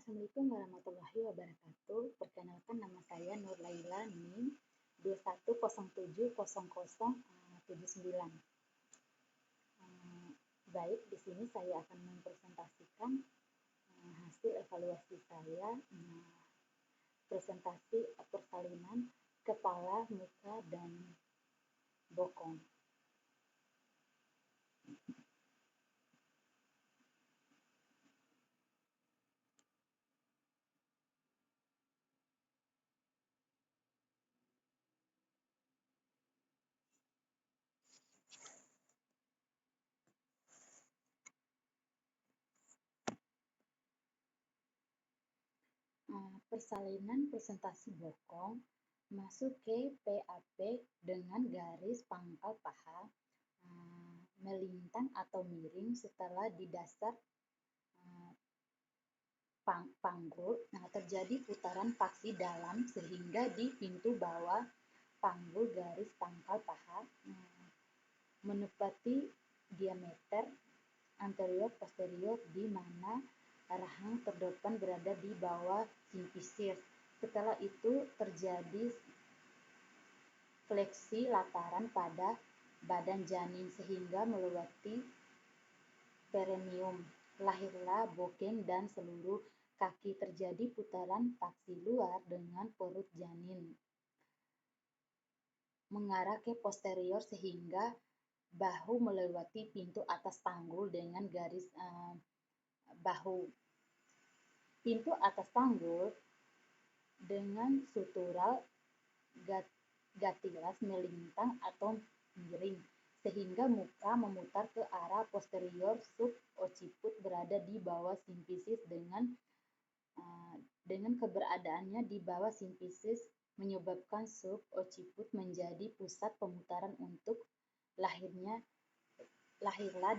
Assalamualaikum warahmatullahi wabarakatuh. Perkenalkan, nama saya Nur Laila NIM 21070079. Baik, di sini saya akan mempresentasikan hasil evaluasi saya, presentasi persalinan kepala, muka, dan bokong. Persalinan presentasi bokong masuk ke PAP dengan garis pangkal paha melintang atau miring setelah di dasar panggul. Terjadi putaran faksi dalam sehingga di pintu bawah panggul garis pangkal paha menepati diameter anterior posterior di mana rahang terdepan berada di bawah simfisis. Setelah itu terjadi fleksi lataran pada badan janin sehingga melewati perineum. Lahirlah bokeng dan seluruh kaki. Terjadi putaran faksi luar dengan perut janin mengarah ke posterior sehingga bahu melewati pintu atas panggul dengan garis bahu. Pintu atas panggul dengan sutural gatilas melintang atau miring sehingga muka memutar ke arah posterior. Sub-occiput berada di bawah simfisis dengan keberadaannya di bawah simfisis menyebabkan sub-occiput menjadi pusat pemutaran untuk lahirlah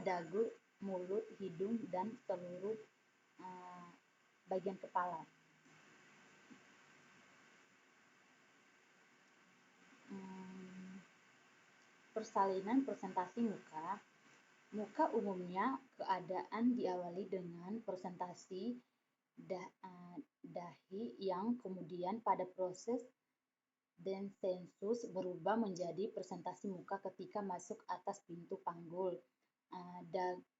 dagu, mulut, hidung, dan seluruh bagian kepala. Persalinan presentasi muka. Muka umumnya keadaan diawali dengan presentasi dahi yang kemudian pada proses descensus berubah menjadi presentasi muka ketika masuk atas pintu panggul.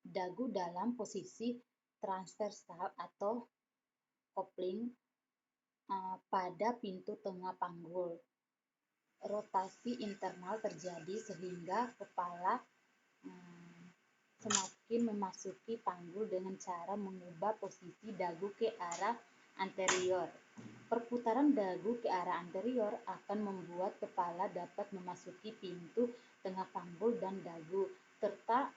Dagu dalam posisi transversal atau kopling pada pintu tengah panggul. Rotasi internal terjadi sehingga kepala semakin memasuki panggul dengan cara mengubah posisi dagu ke arah anterior. Perputaran dagu ke arah anterior akan membuat kepala dapat memasuki pintu tengah panggul dan dagu serta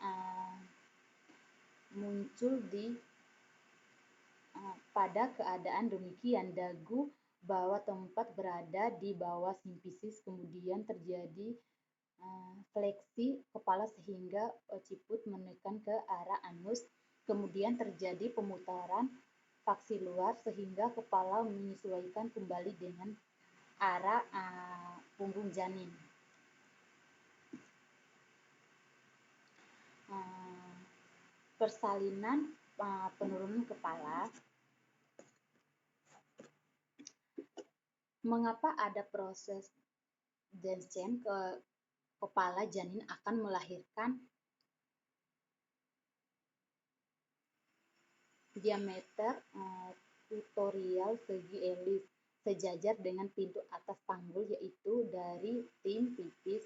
muncul pada keadaan demikian dagu bawah tempat berada di bawah simfisis, kemudian terjadi fleksi kepala sehingga occiput menekan ke arah anus, kemudian terjadi pemutaran faksi luar sehingga kepala menyesuaikan kembali dengan arah punggung janin. Persalinan penurunan kepala. Mengapa ada proses descent ke kepala janin akan melahirkan diameter tutorial segi elis sejajar dengan pintu atas panggul, yaitu dari tim pipis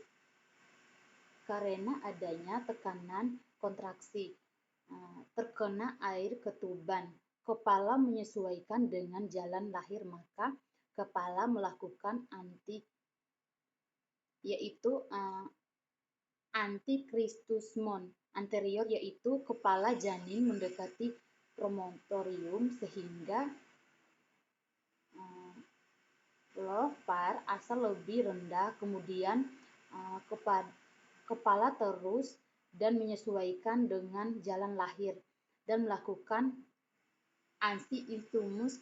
karena adanya tekanan kontraksi terkena air ketuban. Kepala menyesuaikan dengan jalan lahir, maka kepala melakukan antikristusmon anterior, yaitu kepala janin mendekati promontorium sehingga lobar asal lebih rendah, kemudian kepala terus dan menyesuaikan dengan jalan lahir dan melakukan ansi-isthmus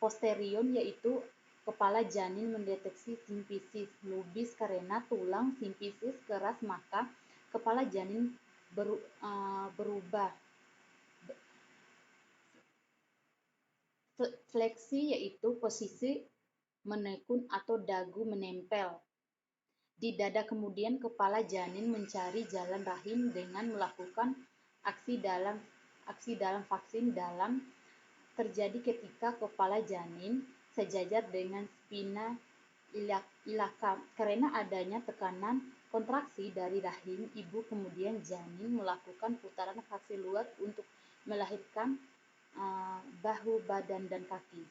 posterior, yaitu kepala janin mendeteksi simfisis lubis karena tulang simfisis keras, maka kepala janin berubah Fleksi yaitu posisi menekun atau dagu menempel di dada, kemudian kepala janin mencari jalan rahim dengan melakukan aksi dalam vaksin dalam terjadi ketika kepala janin sejajar dengan spina iliaca. Karena adanya tekanan kontraksi dari rahim ibu, kemudian janin melakukan putaran faksi luar untuk melahirkan bahu, badan, dan kaki.